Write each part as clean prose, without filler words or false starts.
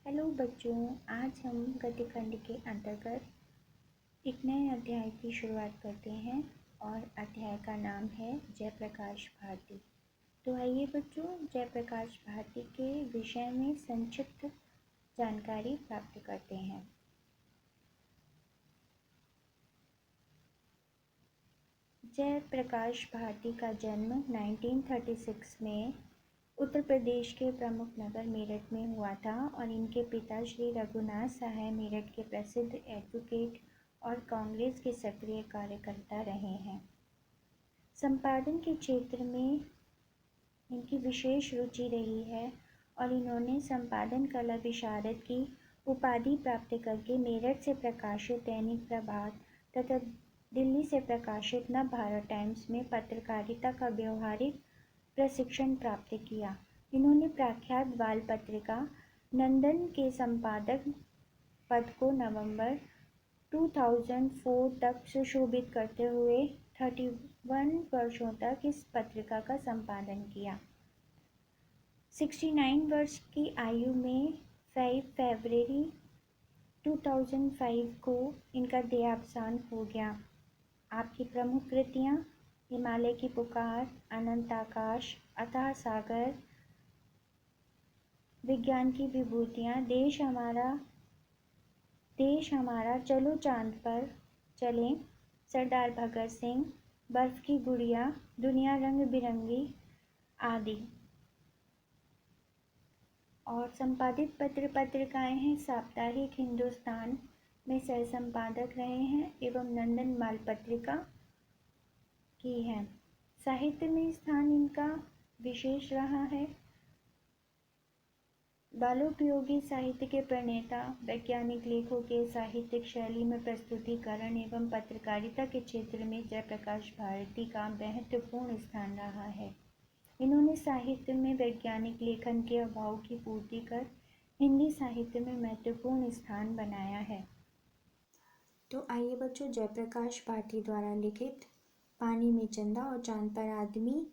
Hello बच्चों, आज हम गद्यखंड के अंतर्गत एक नए अध्याय की शुरुआत करते हैं और अध्याय का नाम है जयप्रकाश भारती। तो आइए बच्चों, जयप्रकाश भारती के विषय में संक्षिप्त जानकारी प्राप्त करते हैं। जयप्रकाश भारती का जन्म 1936 में उत्तर प्रदेश के प्रमुख नगर मेरठ में हुआ था और इनके पिता श्री रघुनाथ सहाय मेरठ के प्रसिद्ध एडवोकेट और कांग्रेस के सक्रिय कार्यकर्ता रहे हैं। संपादन के क्षेत्र में इनकी विशेष रुचि रही है और इन्होंने संपादन कला विशारद की उपाधि प्राप्त करके मेरठ से प्रकाशित दैनिक प्रभात तथा दिल्ली से प्रकाशित नव भारत टाइम्स में पत्रकारिता का व्यवहारिक प्रशिक्षण प्राप्त किया। इन्होंने प्रख्यात बाल पत्रिका नंदन के संपादक पद को नवंबर 2004 तक सुशोभित करते हुए 31 वर्षों तक इस पत्रिका का संपादन किया। 69 वर्ष की आयु में 5 फरवरी 2005 को इनका देहावसान हो गया। आपकी प्रमुख कृतियाँ हिमालय की पुकार, अनंत आकाश, अथाह सागर, विज्ञान की विभूतियाँ, देश हमारा, चलो चांद पर चलें, सरदार भगत सिंह, बर्फ की गुड़िया, दुनिया रंग बिरंगी आदि। और संपादित पत्रिकाएं हैं साप्ताहिक हिंदुस्तान में सह संपादक रहे हैं एवं नंदन बाल पत्रिका की है। साहित्य में स्थान इनका विशेष रहा है। बालोपयोगी साहित्य के प्रणेता, वैज्ञानिक लेखों के साहित्यिक शैली में प्रस्तुतिकरण एवं पत्रकारिता के क्षेत्र में जयप्रकाश भारती का महत्वपूर्ण स्थान रहा है। इन्होंने साहित्य में वैज्ञानिक लेखन के अभाव की पूर्ति कर हिंदी साहित्य में महत्वपूर्ण स्थान बनाया है। तो आइए बच्चों, जयप्रकाश भारती द्वारा लिखित पानी में चंदा और चांद पर आदमी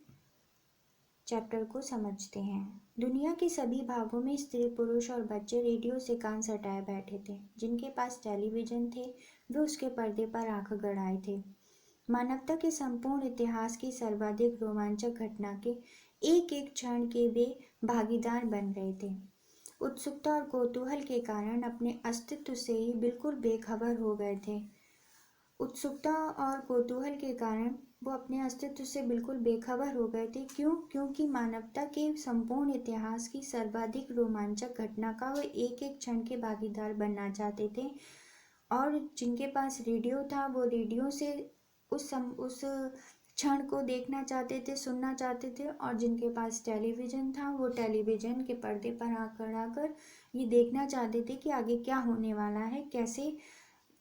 चैप्टर को समझते हैं। दुनिया के सभी भागों में स्त्री, पुरुष और बच्चे रेडियो से कान सटाए बैठे थे। जिनके पास टेलीविजन थे वे उसके पर्दे पर आंख गड़ाए थे। मानवता के संपूर्ण इतिहास की सर्वाधिक रोमांचक घटना के एक एक क्षण के वे भागीदार बन रहे थे। उत्सुकता और कौतूहल के कारण अपने अस्तित्व से ही बिल्कुल बेखबर हो गए थे। उत्सुकता और कौतूहल के कारण वो अपने अस्तित्व से बिल्कुल बेखबर हो गए थे। क्यों? क्योंकि मानवता के संपूर्ण इतिहास की सर्वाधिक रोमांचक घटना का वो एक एक क्षण के भागीदार बनना चाहते थे। और जिनके पास रेडियो था वो रेडियो से उस क्षण को देखना चाहते थे, सुनना चाहते थे। और जिनके पास टेलीविज़न था वो टेलीविज़न के पर्दे पर आँख गड़ाकर ये देखना चाहते थे कि आगे क्या होने वाला है, कैसे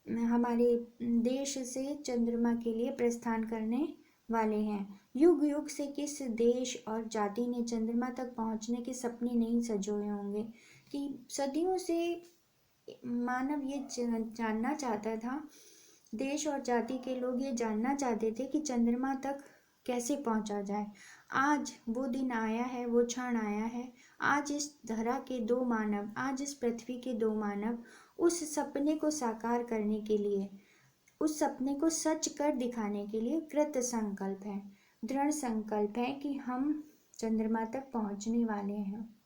हमारे देश से चंद्रमा के लिए प्रस्थान करने वाले हैं। युग युग से किस देश और जाति ने चंद्रमा तक पहुंचने के सपने नहीं सजोए होंगे कि सदियों से मानव ये जानना चाहता था, देश और जाति के लोग ये जानना चाहते थे कि चंद्रमा तक कैसे पहुंचा जाए। आज वो दिन आया है, वो क्षण आया है। आज इस धरा के दो मानव, आज इस पृथ्वी के दो मानव उस सपने को साकार करने के लिए, उस सपने को सच कर दिखाने के लिए कृत संकल्प है, दृढ़ संकल्प है कि हम चंद्रमा तक पहुंचने वाले हैं।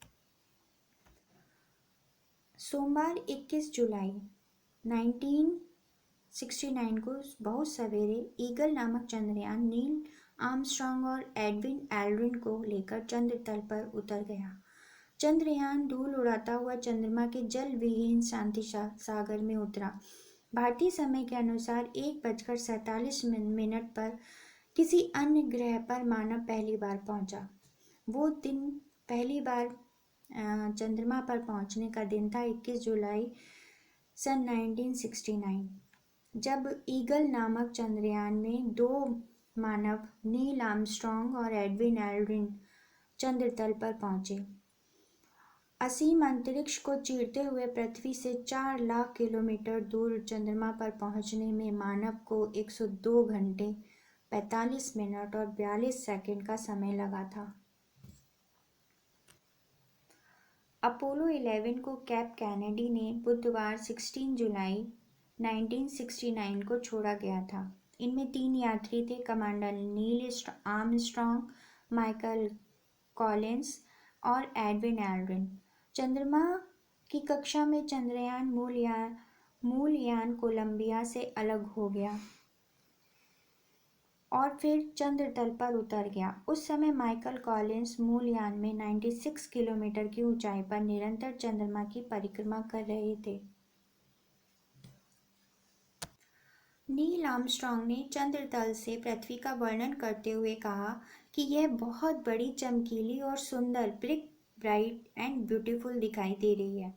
सोमवार 21 जुलाई 1969 को बहुत सवेरे ईगल नामक चंद्रयान नील आर्मस्ट्रांग और एडविन एल्ड्रिन को लेकर चंद्र तल पर उतर गया। चंद्रयान धूल उड़ाता हुआ चंद्रमा के जल विहीन शांति सागर में उतरा। भारतीय समय के अनुसार 1:47 पर किसी अन्य ग्रह पर मानव पहली बार पहुंचा। वो दिन पहली बार चंद्रमा पर पहुंचने का दिन था 21 जुलाई सन 1969, जब ईगल नामक चंद्रयान में दो मानव नील आर्मस्ट्रांग और एडविन एल्ड्रिन चंद्र तल पर पहुंचे। असीम अंतरिक्ष को चीरते हुए पृथ्वी से 4 लाख किलोमीटर दूर चंद्रमा पर पहुंचने में मानव को 102 घंटे 45 मिनट और 42 सेकंड का समय लगा था। अपोलो 11 को कैप कैनेडी ने बुधवार 16 जुलाई 1969 को छोड़ा गया था। इनमें 3 यात्री थे, commander Neil Armstrong, Michael Collins और एडविन एल्ड्रिन। चंद्रमा की कक्षा में चंद्रयान मूल यान कोलंबिया से अलग हो गया और फिर चंद्र तल पर उतर गया। उस समय माइकल कॉलिंस मूल यान में 96 किलोमीटर की ऊंचाई पर निरंतर चंद्रमा की परिक्रमा कर रहे थे। नील आर्मस्ट्रॉन्ग ने चंद्र तल से पृथ्वी का वर्णन करते हुए कहा कि यह बहुत बड़ी, चमकीली और सुंदर, ब्राइट एंड ब्यूटीफुल दिखाई दे रही है।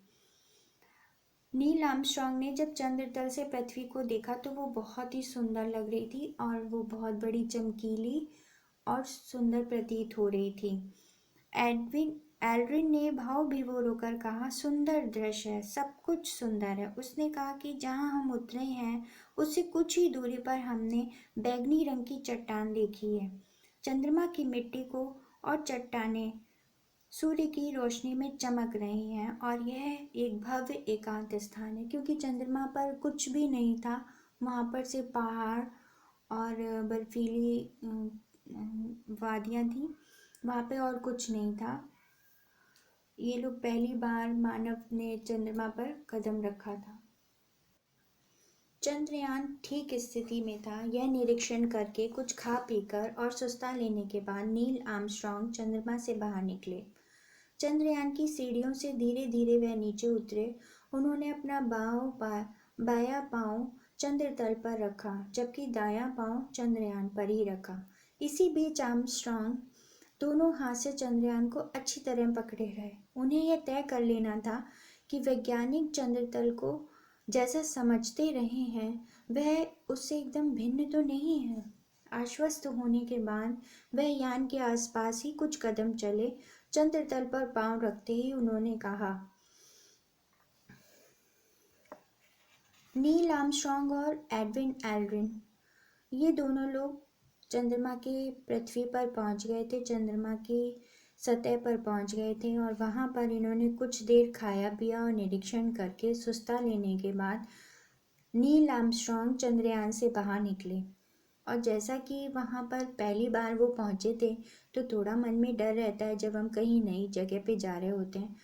नील आर्मस्ट्रॉन्ग ने जब चंद्र तल से पृथ्वी को देखा तो वो बहुत ही सुंदर लग रही थी और वो बहुत बड़ी, चमकीली और सुंदर प्रतीत हो रही थी। एल्ड्रिन ने भाव विभोर होकर कहा, सुंदर दृश्य है, सब कुछ सुंदर है। उसने कहा कि जहां हम उतरे हैं उससे कुछ ही दूरी पर हमने बैंगनी रंग की चट्टान देखी है। चंद्रमा की मिट्टी को और चट्टानें सूर्य की रोशनी में चमक रही हैं और यह एक भव्य एकांत स्थान है, क्योंकि चंद्रमा पर कुछ भी नहीं था। वहाँ पर से पहाड़ और बर्फीली वादियाँ थी, वहाँ पे और कुछ नहीं था। ये लोग पहली बार मानव ने चंद्रमा पर कदम रखा था। चंद्रयान ठीक स्थिति में था। यह निरीक्षण करके, कुछ खा पीकर और सुस्ता लेने के बाद नील आर्मस्ट्रॉन्ग चंद्रमा से बाहर निकले। चंद्रयान की सीढ़ियों से धीरे धीरे वह नीचे उतरे। उन्होंने अपना बायां पांव चंद्र तल पर रखा, जबकि दायां पांव चंद्रयान पर ही रखा। इसी बीच आर्मस्ट्रॉन्ग दोनों हाथ से चंद्रयान को अच्छी तरह पकड़े रहे। उन्हें यह तय कर लेना था कि वैज्ञानिक चंद्र तल को जैसा समझते रहे हैं वह उससे एकदम भिन्न तो नहीं है। आश्वस्त होने के बाद वह यान के आसपास ही कुछ कदम चले। चंद्र तल पर पांव रखते ही उन्होंने कहा, नील आर्मस्ट्रॉन्ग और एडविन एल्ड्रिन, ये दोनों लोग चंद्रमा के पृथ्वी पर पहुंच गए थे, चंद्रमा की सतह पर पहुंच गए थे और वहां पर इन्होंने कुछ देर खाया पिया और निरीक्षण करके सुस्ता लेने के बाद नील आर्मस्ट्रॉन्ग चंद्रयान से बाहर निकले। और जैसा कि वहाँ पर पहली बार वो पहुँचे थे तो थोड़ा मन में डर रहता है जब हम कहीं नई जगह पे जा रहे होते हैं।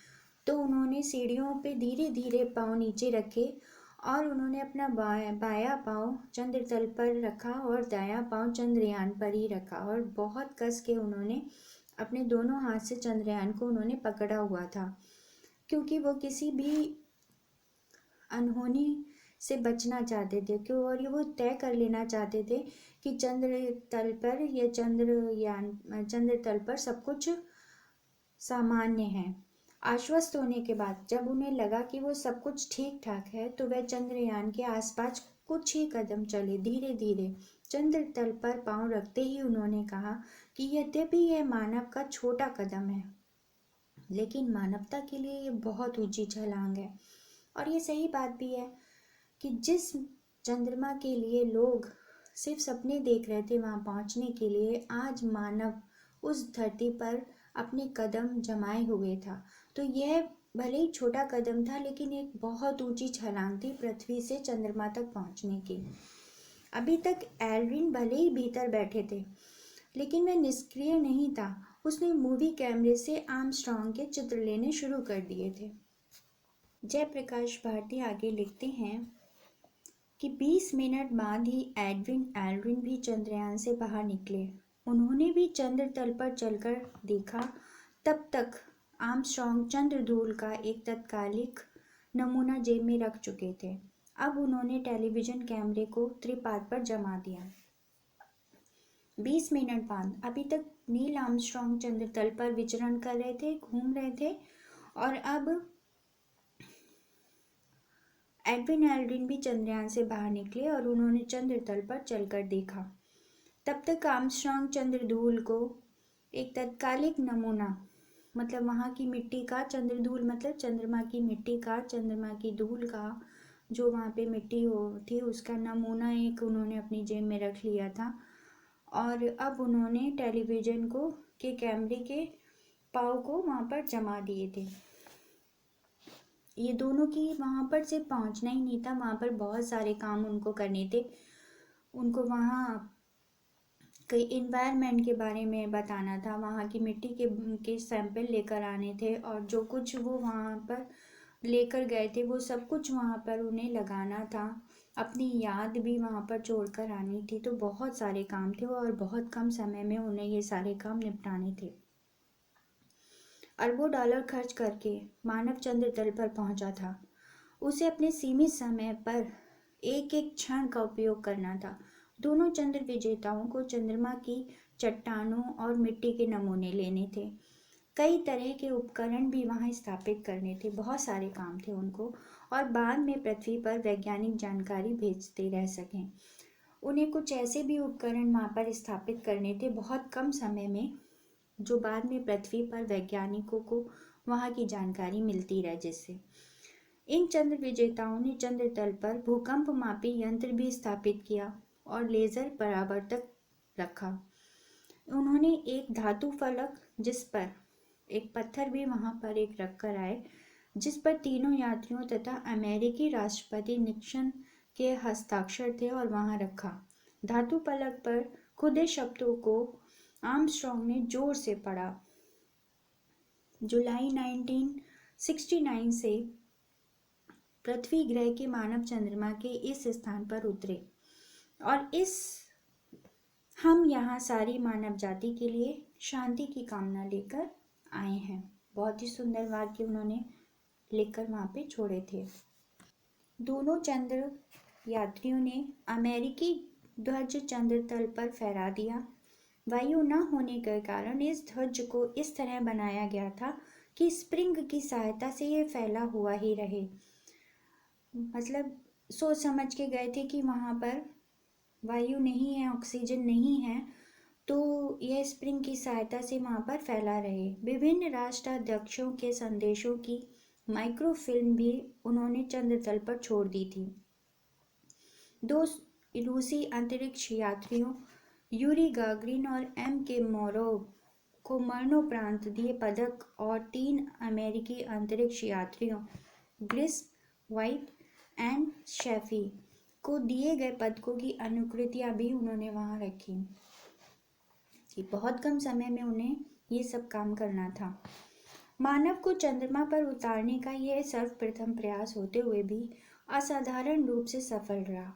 तो उन्होंने सीढ़ियों पे धीरे धीरे पाँव नीचे रखे और उन्होंने अपना बायां पाँव चंद्र तल पर रखा और दायां पाँव चंद्रयान पर ही रखा और बहुत कस के उन्होंने अपने दोनों हाथ से चंद्रयान को उन्होंने पकड़ा हुआ था, क्योंकि वो किसी भी अनहोनी से बचना चाहते थे। क्यों? और ये वो तय कर लेना चाहते थे कि चंद्र तल पर या चंद्र तल पर सब कुछ सामान्य है। आश्वस्त होने के बाद जब उन्हें लगा कि वो सब कुछ ठीक ठाक है तो वह चंद्रयान के आसपास कुछ ही कदम चले। धीरे धीरे चंद्र तल पर पांव रखते ही उन्होंने कहा कि यद्यपि यह मानव का छोटा कदम है, लेकिन मानवता के लिए ये बहुत ऊंची छलांग है। और ये सही बात भी है कि जिस चंद्रमा के लिए लोग सिर्फ सपने देख रहे थे वहां पहुंचने के लिए, आज मानव उस धरती पर अपने कदम जमाए हुए था। तो यह भले ही छोटा कदम था, लेकिन एक बहुत ऊंची छलांग थी पृथ्वी से चंद्रमा तक पहुंचने की। अभी तक एल्ड्रिन भले ही भीतर बैठे थे, लेकिन वह निष्क्रिय नहीं था। उसने मूवी कैमरे से आर्मस्ट्रॉन्ग के चित्र लेने शुरू कर दिए थे। जयप्रकाश भारती आगे लिखते हैं कि 20 मिनट बाद ही एडविन एल्ड्रिन भी चंद्रयान से बाहर निकले। उन्होंने भी चंद्र तल पर चलकर देखा। तब तक आर्मस्ट्रॉन्ग चंद्रधूल का एक तत्कालिक नमूना जेब में रख चुके थे। अब उन्होंने टेलीविजन कैमरे को त्रिपाद पर जमा दिया। 20 मिनट बाद अभी तक नील आर्मस्ट्रॉन्ग चंद्र तल पर विचरण कर रहे थे, घूम रहे थे, और अब एडविन एल्ड्रिन भी चंद्रयान से बाहर निकले और उन्होंने चंद्र तल पर चलकर देखा। तब तक आर्मस्ट्रॉन्ग चंद्रधूल को एक तत्कालिक नमूना, मतलब वहाँ की मिट्टी का, चंद्रधूल मतलब चंद्रमा की मिट्टी का, चंद्रमा की धूल का जो वहाँ पे मिट्टी हो थी उसका नमूना एक उन्होंने अपनी जेब में रख लिया था। और अब उन्होंने टेलीविज़न को के कैमरे के पाव को वहाँ पर जमा दिए थे। ये दोनों की वहाँ पर सिर्फ पहुँचना ही नहीं था, वहाँ पर बहुत सारे काम उनको करने थे। उनको वहाँ कई इन्वायरमेंट के बारे में बताना था, वहाँ की मिट्टी के सैंपल लेकर आने थे, और जो कुछ वो वहाँ पर लेकर गए थे वो सब कुछ वहाँ पर उन्हें लगाना था। अपनी याद भी वहाँ पर छोड़ कर आनी थी। तो बहुत सारे काम थे और बहुत कम समय में उन्हें ये सारे काम निपटाने थे। अरबों डॉलर खर्च करके मानव चंद्र तल पर पहुंचा था। उसे अपने सीमित समय पर एक एक क्षण का उपयोग करना था। दोनों चंद्र विजेताओं को चंद्रमा की चट्टानों और मिट्टी के नमूने लेने थे। कई तरह के उपकरण भी वहां स्थापित करने थे, बहुत सारे काम थे उनको, और बाद में पृथ्वी पर वैज्ञानिक जानकारी भेजते रह सकें। उन्हें कुछ ऐसे भी उपकरण वहां पर स्थापित करने थे बहुत कम समय में, जो बाद में पृथ्वी पर वैज्ञानिकों को वहां की जानकारी मिलती रहे। जिससे इन चंद्र विजेताओं ने चंद्र तल पर भूकंप मापी यंत्र भी स्थापित किया और लेजर परावर्तक रखा। उन्होंने एक धातु फलक, जिस पर एक पत्थर भी वहां पर एक रख कर आए, जिस पर तीनों यात्रियों तथा अमेरिकी राष्ट्रपति निक्सन के हस्ताक्षर थे, और वहां रखा। धातु फलक पर खुदे शब्दों को आर्मस्ट्रॉन्ग ने जोर से पढ़ा। जुलाई 1969 से पृथ्वी ग्रह के मानव चंद्रमा के इस स्थान पर उतरे, और हम यहाँ सारी मानव जाति के लिए शांति की कामना लेकर आए हैं। बहुत ही सुंदर वाक्य उन्होंने लिखकर वहाँ पे छोड़े थे। दोनों चंद्र यात्रियों ने अमेरिकी ध्वज चंद्र तल पर फहरा दिया। वायु न होने के कारण इस ध्वज को इस तरह बनाया गया था कि स्प्रिंग की सहायता से यह फैला हुआ ही रहे। मतलब सोच समझ के गए थे कि वहाँ पर वायु नहीं है, ऑक्सीजन नहीं है, तो यह स्प्रिंग की सहायता से वहाँ पर फैला रहे। विभिन्न राष्ट्राध्यक्षों के संदेशों की माइक्रोफिल्म भी उन्होंने चंद्र तल पर छोड़ दी थी। 2 रूसी अंतरिक्ष यात्रियों यूरी गागरिन और M.K. मोरोव को मरणोपरांत दिए पदक, और 3 अमेरिकी अंतरिक्ष यात्रियों ग्रिस, व्हाइट एंड शेफी को दिए गए पदकों की अनुकृतियां भी उन्होंने वहां रखी। कि बहुत कम समय में उन्हें ये सब काम करना था। मानव को चंद्रमा पर उतारने का यह सर्वप्रथम प्रयास होते हुए भी असाधारण रूप से सफल रहा।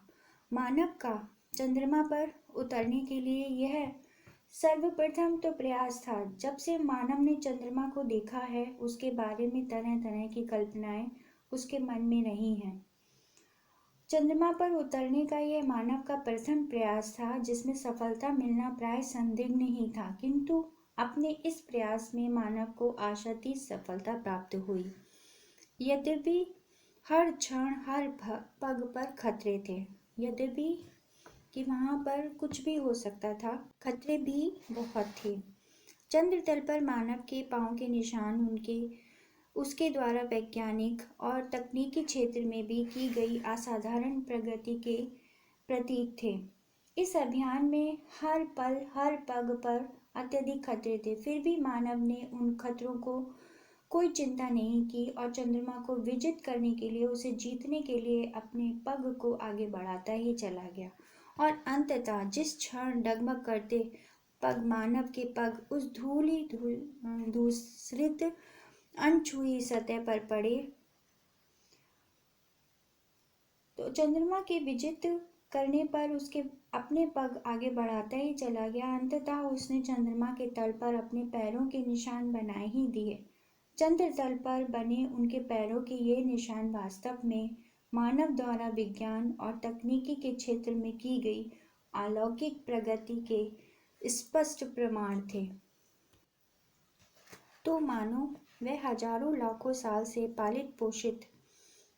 मानव का चंद्रमा पर उतरने के लिए यह सर्वप्रथम तो प्रयास था। जब से मानव ने चंद्रमा को देखा है, उसके बारे में तरह तरह की कल्पनाएं उसके मन में रही हैं। चंद्रमा पर उतरने का यह मानव का प्रथम प्रयास था, जिसमें सफलता मिलना प्राय संदिग्ध ही था, किंतु अपने इस प्रयास में मानव को आशातीत सफलता प्राप्त हुई। यद्यपि हर क्षण हर पग पर खतरे थे, यद्यपि कि वहां पर कुछ भी हो सकता था, खतरे भी बहुत थे। चंद्र तल पर मानव के पांव के निशान उसके द्वारा वैज्ञानिक और तकनीकी क्षेत्र में भी की गई असाधारण प्रगति के प्रतीक थे। इस अभियान में हर पल हर पग पर अत्यधिक खतरे थे, फिर भी मानव ने उन खतरों को कोई चिंता नहीं की और चंद्रमा को विजित करने के लिए, उसे जीतने के लिए अपने पग को आगे बढ़ाता ही चला गया। और अंततः जिस क्षण डगमग करते पग मानव के पग उस धूसरित अनछुई सतह पर पड़े, तो चंद्रमा के विजित करने पर उसके अपने पग आगे बढ़ाता ही चला गया। अंततः उसने चंद्रमा के तल पर अपने पैरों के निशान बनाए ही दिए। चंद्र तल पर बने उनके पैरों के ये निशान वास्तव में मानव द्वारा विज्ञान और तकनीकी के क्षेत्र में की गई अलौकिक प्रगति के स्पष्ट प्रमाण थे। तो मानो वह हजारों लाखों साल से पालित पोषित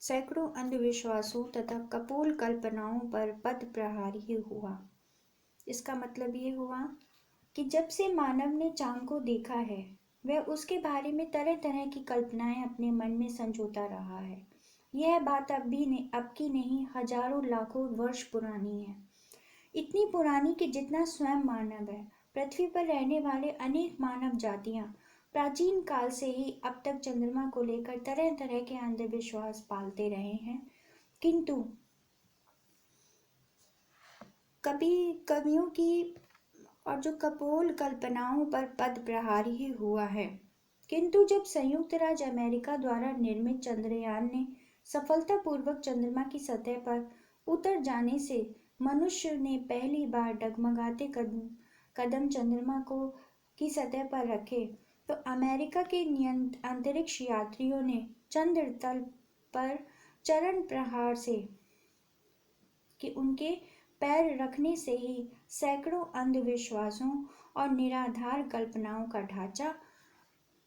सैकड़ों अंधविश्वासों तथा कपोल कल्पनाओं पर पद प्रहार ही हुआ। इसका मतलब ये हुआ कि जब से मानव ने चांद को देखा है, वह उसके बारे में तरह तरह की कल्पनाएं अपने मन में संजोता रहा है। यह बात अब की नहीं, हजारों लाखों वर्ष पुरानी है। इतनी पुरानी कि जितना स्वयं मानव है। पृथ्वी पर रहने वाले अनेक मानव जातियां प्राचीन काल से ही अब तक चंद्रमा को लेकर तरह तरह के अंधविश्वास पालते रहे हैं, किंतु कभी कवियों की और जो कपोल कल्पनाओं पर पद प्रहार ही हुआ है। किंतु जब संयुक्त राज्य अमेरिका द्वारा निर्मित चंद्रयान ने सफलतापूर्वक चंद्रमा की सतह पर उतर जाने से मनुष्य ने पहली बार डगमगाते कदम चंद्रमा को की सतह पर रखे, तो अमेरिका के अंतरिक्ष यात्रियों ने चंद्र तल पर चरण प्रहार से कि उनके पैर रखने से ही सैकड़ों अंधविश्वासों और निराधार कल्पनाओं का ढांचा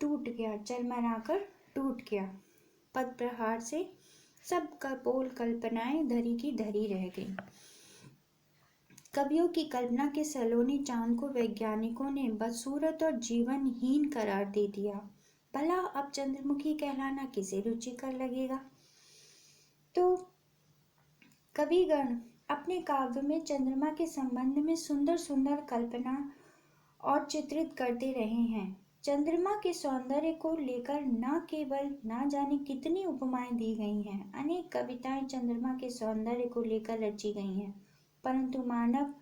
टूट गया, चरमराकर टूट गया। पद प्रहार से सब कपोल कल्पनाएं धरी की धरी रह गई। कवियों की कल्पना के सलोने चांद को वैज्ञानिकों ने बदसूरत और जीवनहीन करार दे दिया। भला अब चंद्रमुखी कहलाना किसे रुचिकर लगेगा? तो कविगण अपने काव्य में चंद्रमा के संबंध में सुंदर सुंदर कल्पना और चित्रित करते रहे हैं। चंद्रमा के सौंदर्य को लेकर न केवल ना जाने कितनी उपमाएं दी गई हैं, अनेक कविताएं चंद्रमा के सौंदर्य को लेकर रची गई हैं, परंतु मानव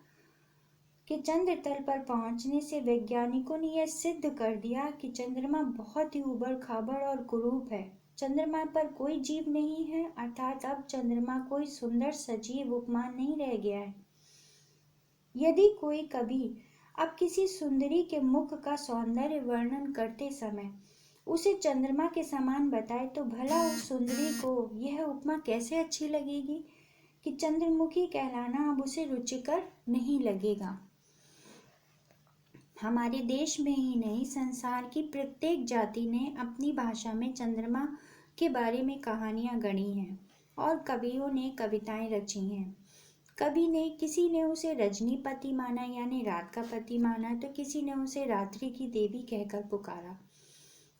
के चंद्र तल पर पहुंचने से वैज्ञानिकों ने यह सिद्ध कर दिया कि चंद्रमा बहुत ही उबड़ खाबड़ और कुरूप है। चंद्रमा पर कोई जीव नहीं है, अर्थात अब चंद्रमा कोई सुंदर सजीव उपमान नहीं रह गया है। यदि कोई कवि अब किसी सुंदरी के मुख का सौंदर्य वर्णन करते समय उसे चंद्रमा के समान बताए, तो भला उस सुंदरी को यह उपमा कैसे अच्छी लगेगी कि चंद्रमुखी कहलाना अब उसे रुचिकर नहीं लगेगा। हमारे देश में ही नहीं, संसार की प्रत्येक जाति ने अपनी भाषा में चंद्रमा के बारे में कहानियां गढ़ी हैं और कवियों ने कविताएं रची हैं। किसी ने उसे रजनीपति माना यानी रात का पति माना, तो किसी ने उसे रात्रि की देवी कहकर पुकारा।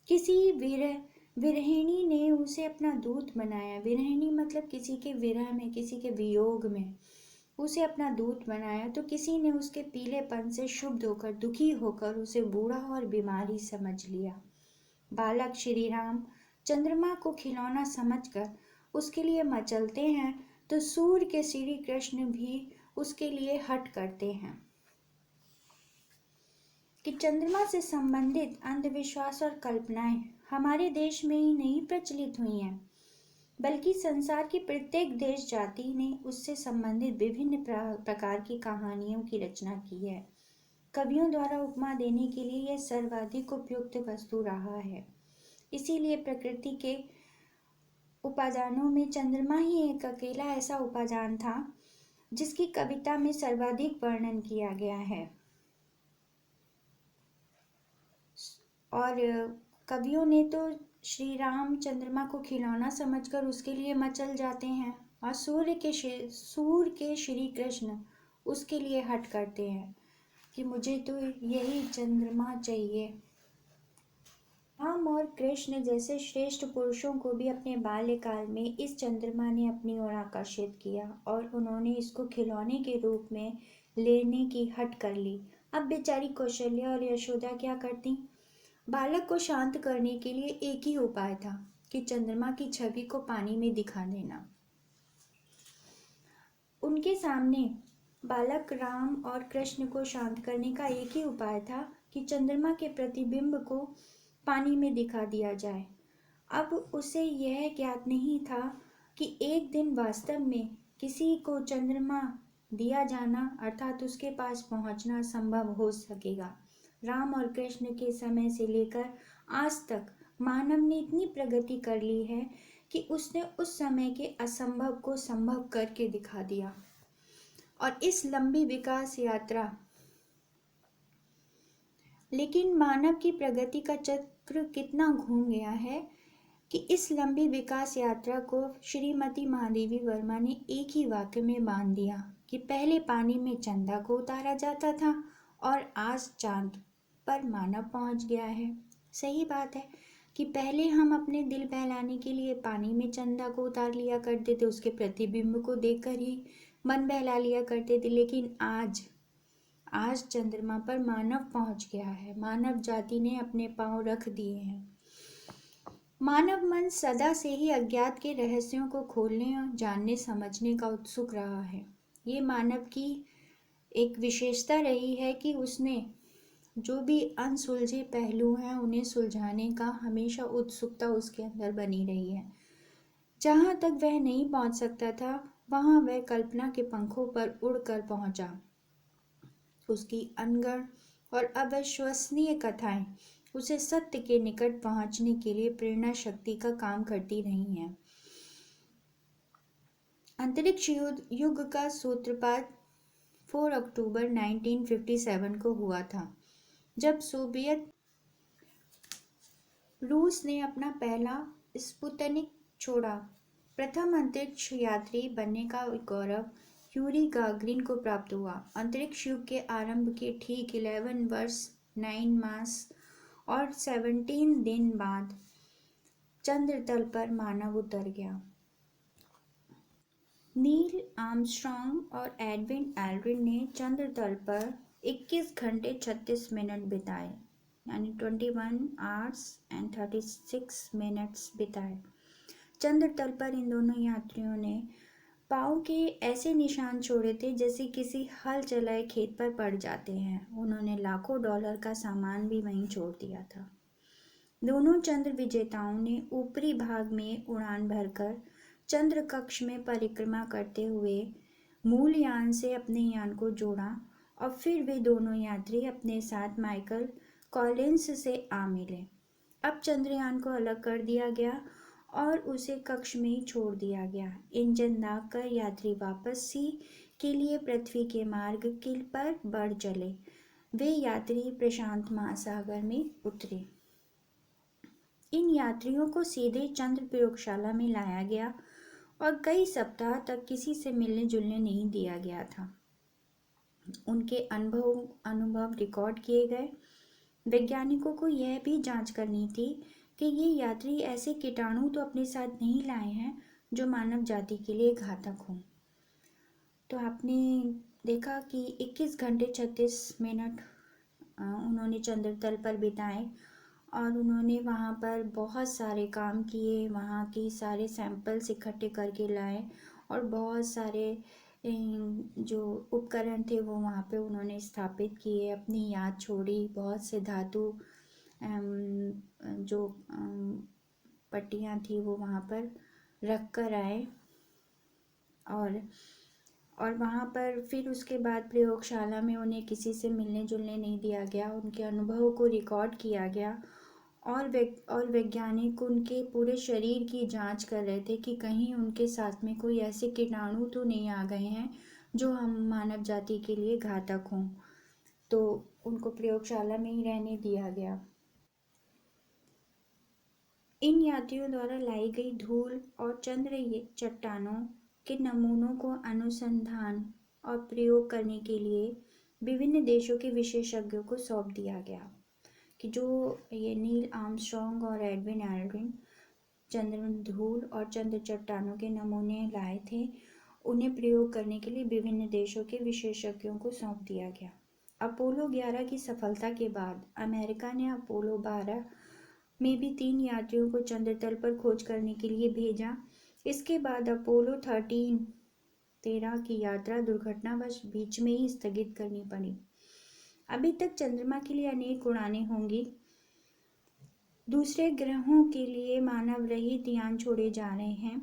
किसी विरहिणी ने उसे अपना दूत बनाया। विरहिणी मतलब किसी के विरह में, किसी के वियोग में उसे अपना दूत बनाया। तो किसी ने उसके पीलेपन से क्षुब्ध होकर, दुखी होकर उसे बूढ़ा और बीमारी समझ लिया। बालक श्री राम चंद्रमा को खिलौना समझकर उसके लिए मचलते हैं, तो सूर्य के श्री कृष्ण भी उसके लिए हट करते हैं। कि चंद्रमा से संबंधित अंधविश्वास और कल्पनाएं हमारे देश में ही नहीं प्रचलित हुई हैं, बल्कि संसार की प्रत्येक देश जाति ने उससे संबंधित विभिन्न प्रकार की कहानियों की रचना की है। कवियों द्वारा उपमा देने के लिए यह सर्वाधिक उपयुक्त वस्तु रहा है। इसीलिए प्रकृति के उपादानों में चंद्रमा ही एक अकेला ऐसा उपादान था जिसकी कविता में सर्वाधिक वर्णन किया गया है। और कवियों ने तो श्री राम चंद्रमा को खिलौना समझकर उसके लिए मचल जाते हैं, और सूर्य के श्री कृष्ण उसके लिए हट करते हैं कि मुझे तो यही चंद्रमा चाहिए। राम और कृष्ण जैसे श्रेष्ठ पुरुषों को भी अपने बाल्यकाल में इस चंद्रमा ने अपनी ओर आकर्षित किया और उन्होंने इसको खिलौने के रूप में लेने की हट कर ली। अब बेचारी कौशल्या और यशोदा क्या करती? बालक को शांत करने के लिए एक ही उपाय था कि चंद्रमा की छवि को पानी में दिखा देना। उनके सामने बालक राम और कृष्ण को शांत करने का एक ही उपाय था कि चंद्रमा के प्रतिबिंब को पानी में दिखा दिया जाए। अब उसे यह ज्ञात नहीं था कि एक दिन वास्तव में किसी को चंद्रमा दिया जाना अर्थात उसके पास पहुंचना संभव हो सकेगा। राम और कृष्ण के समय से लेकर आज तक मानव ने इतनी प्रगति कर ली है कि उसने उस समय के असंभव को संभव करके दिखा दिया। और इस लंबी विकास यात्रा, लेकिन मानव की प्रगति का चक्र कितना घूम गया है कि इस लंबी विकास यात्रा को श्रीमती महादेवी वर्मा ने एक ही वाक्य में बांध दिया कि पहले पानी में चंदा को उतारा जाता था और आज चांद पर मानव पहुंच गया है। सही बात है कि पहले हम अपने दिल बहलाने के लिए पानी में चंदा को उतार लिया करते थे, उसके प्रतिबिंब को देखकर ही मन बहला लिया करते थे, लेकिन आज चंद्रमा पर मानव पहुंच गया है। मानव जाति ने अपने पांव रख दिए हैं। मानव मन सदा से ही अज्ञात के रहस्यों को खोलने और जानने समझने का उत्सुक रहा है। ये मानव की एक विशेषता रही है कि उसने जो भी अनसुलझे पहलू हैं उन्हें सुलझाने का हमेशा उत्सुकता उसके अंदर बनी रही है। जहाँ तक वह नहीं पहुँच सकता था वहाँ वह कल्पना के पंखों पर उड़कर पहुँचा। उसकी अनगढ़ और अविश्वसनीय कथाएं उसे सत्य के निकट पहुंचने के लिए प्रेरणा शक्ति का काम करती रही हैं। अंतरिक्ष युग का सूत्रपात 4 अक्टूबर 1957 को हुआ था, जब सोवियत रूस ने अपना पहला स्पुतनिक छोड़ा। प्रथम अंतरिक्ष यात्री बनने का गौरव यूरी गागरिन को प्राप्त हुआ। अंतरिक्ष युग के आरंभ के ठीक 11 वर्ष 9 मास और 17 दिन बाद चंद्र तल पर मानव उतर गया। नील आर्मस्ट्रॉन्ग और एडविन एल्ड्रिन ने चंद्र तल पर 21 घंटे 36 मिनट बिताए, यानी 21 आवर्स एंड 36 मिनट्स बिताए। चंद्र तल पर इन दोनों यात्रियों ने पाँव के ऐसे निशान छोड़े थे जैसे किसी हल चलाए खेत पर पड़ जाते हैं। उन्होंने लाखों डॉलर का सामान भी वहीं छोड़ दिया था। दोनों चंद्र विजेताओं ने ऊपरी भाग में उड़ान भरकर चंद्र कक्ष में परिक्रमा करते हुए मूल यान से अपने यान को जोड़ा और फिर वे दोनों यात्री अपने साथ माइकल कॉलिंस से आ मिले। अब चंद्रयान को अलग कर दिया गया और उसे कक्ष में ही छोड़ दिया गया। इंजन दाग कर यात्री वापसी के लिए पृथ्वी के मार्ग पर बढ़ चले। वे यात्री प्रशांत महासागर में उतरे। इन यात्रियों को सीधे चंद्र प्रयोगशाला में लाया गया और कई सप्ताह तक किसी से मिलने जुलने नहीं दिया गया था। उनके अनुभव रिकॉर्ड किए गए। वैज्ञानिकों को यह भी जांच करनी थी कि ये यात्री ऐसे कीटाणु तो अपने साथ नहीं लाए हैं जो मानव जाति के लिए घातक हों। तो आपने देखा कि 21 घंटे 36 मिनट उन्होंने चंद्र तल पर बिताए और उन्होंने वहाँ पर बहुत सारे काम किए, वहाँ की सारे सैंपल्स इकट्ठे करके लाए और बहुत सारे जो उपकरण थे वो वहाँ पे उन्होंने स्थापित किए, अपनी याद छोड़ी। बहुत से धातु जो पट्टियाँ थी वो वहाँ पर रख कर आए और वहाँ पर फिर उसके बाद प्रयोगशाला में उन्हें किसी से मिलने जुलने नहीं दिया गया। उनके अनुभवों को रिकॉर्ड किया गया और वैज्ञानिक उनके पूरे शरीर की जांच कर रहे थे कि कहीं उनके साथ में कोई ऐसे कीटाणु तो नहीं आ गए हैं जो हम मानव जाति के लिए घातक हों। तो उनको प्रयोगशाला में ही रहने दिया गया। इन यात्रियों द्वारा लाई गई धूल और चंद्र चट्टानों के नमूनों को अनुसंधान और प्रयोग करने के लिए विभिन्न देशों के विशेषज्ञों को सौंप दिया गया कि जो ये नील आर्मस्ट्रॉन्ग और एडविन एल्ड्रिन चंद्र धूल और चंद्र चट्टानों के नमूने लाए थे, उन्हें प्रयोग करने के लिए विभिन्न देशों के विशेषज्ञों को सौंप दिया गया। अपोलो 11 की सफलता के बाद अमेरिका ने अपोलो 12 में भी 3 यात्रियों को चंद्र तल पर खोज करने के लिए भेजा। इसके बाद अपोलो 13 की यात्रा दुर्घटनावश बीच में ही स्थगित करनी पड़ी। अभी तक चंद्रमा के लिए अनेक उड़ानें होंगी। दूसरे ग्रहों के लिए मानव रहित यान छोड़े जा रहे हैं।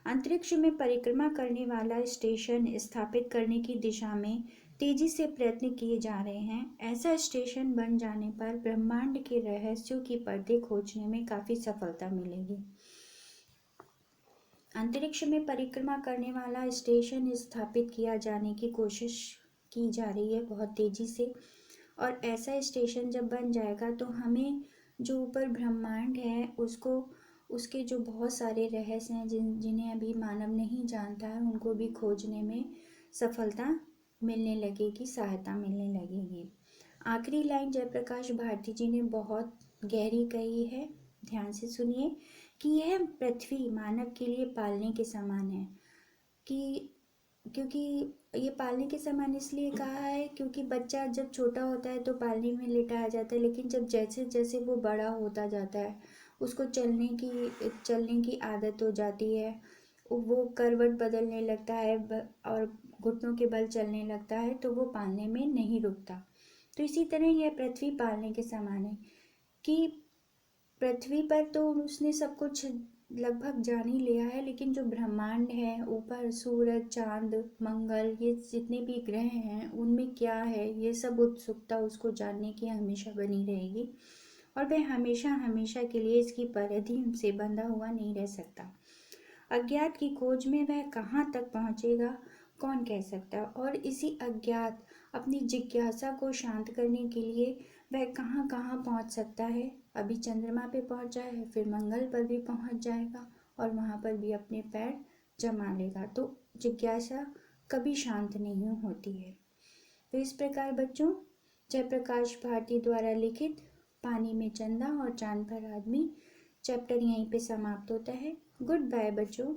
अंतरिक्ष में परिक्रमा करने वाला स्टेशन स्थापित करने की दिशा में तेजी से प्रयत्न किए जा रहे हैं। ऐसा स्टेशन बन जाने पर ब्रह्मांड के रहस्यों की पर्दे खोजने में काफी सफलता मिलेगी। अंतरिक्ष में परिक्रमा करने वाला स्टेशन स्थापित किया जाने की कोशिश की जा रही है बहुत तेजी से, और ऐसा स्टेशन जब बन जाएगा तो हमें जो ऊपर ब्रह्मांड है उसके जो बहुत सारे रहस्य हैं जिन्हें अभी मानव नहीं जानता है, उनको भी खोजने में सफलता मिलने लगेगी, सहायता मिलने लगेगी। आखिरी लाइन जयप्रकाश भारती जी ने बहुत गहरी कही है, ध्यान से सुनिए कि यह पृथ्वी मानव के लिए पालने के समान है कि क्योंकि ये पालने के समान इसलिए कहा है क्योंकि बच्चा जब छोटा होता है तो पालने में लिटाया जाता है, लेकिन जब जैसे जैसे वो बड़ा होता जाता है उसको चलने की आदत हो जाती है, वो करवट बदलने लगता है और घुटनों के बल चलने लगता है, तो वो पालने में नहीं रुकता। तो इसी तरह यह पृथ्वी पालने के समान है कि पृथ्वी पर तो उसने सब कुछ लगभग जान ही लिया है, लेकिन जो ब्रह्मांड है ऊपर सूरज चांद मंगल ये जितने भी ग्रह हैं उनमें क्या है ये सब उत्सुकता उसको जानने की हमेशा बनी रहेगी, और वह हमेशा हमेशा के लिए इसकी परिधि से बंधा हुआ नहीं रह सकता। अज्ञात की खोज में वह कहाँ तक पहुँचेगा कौन कह सकता, और इसी अज्ञात अपनी जिज्ञासा को शांत करने के लिए वह कहाँ कहाँ पहुँच सकता है। अभी चंद्रमा पे पहुँचा है, फिर मंगल पर भी पहुँच जाएगा और वहाँ पर भी अपने पैर जमा लेगा। तो जिज्ञासा कभी शांत नहीं होती है। तो इस प्रकार बच्चों, जयप्रकाश भारती द्वारा लिखित पानी में चंदा और चांद पर आदमी चैप्टर यहीं पे समाप्त होता है। गुड बाय बच्चों।